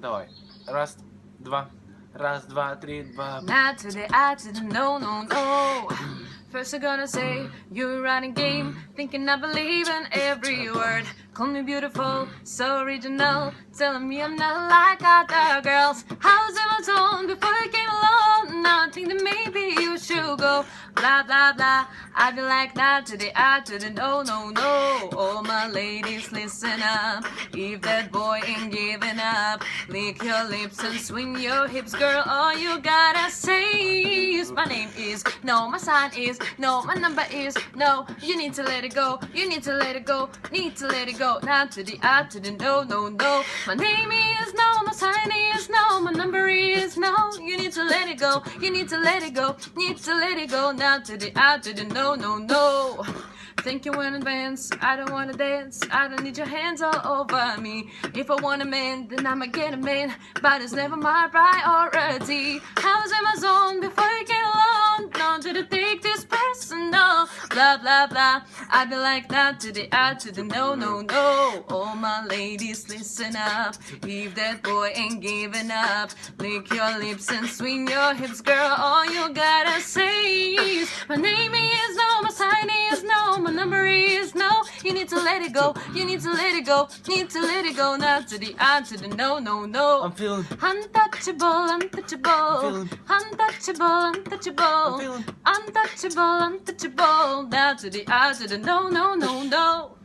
Давай. Раз, два. Раз, два, три, два. Not to the I to the no, no, no. First I'm gonna say you're running game, thinking I believe in every word. Call me beautiful, so original, telling me I'm not like other girls. I was in my zone before you came along. Now I think that maybe you should go. Blah blah blah. I'd be like not to the I to the no, no, no. All my ladies, listen up. If that boy ain't giving up, lick your lips and swing your hips, girl. All you gotta say is my name is no, my sign is no, my number is no. You need to let it go. You need to let it go. Need to let it go. Not to the I to the no, no, no. My name is no, my sign is no, my number is no. You need to let it go. You need to let it go. Need to let it go. Not to the I to the no, no, no. Thank you in advance. I don't wanna dance. I don't need your hands all over me. If I want a man, then I'ma get a man. But it's never my priority. I was in my zone before you came along. Don't you take this personal. Blah blah blah. I'd be like that to the I to the no, no, no. All my ladies, listen up. If that boy ain't giving up, lick your lips and swing your hips, girl. All you gotta say is my name is no, my sign is no, my number is no. You need to let it go. You need to let it go. Need to let it go. Not to the I to the no, no, no. I'm feeling. Untouchable, untouchable, feeling. untouchable, untouchable, feeling. untouchable, untouchable. Down to the I to the no, no, no, no.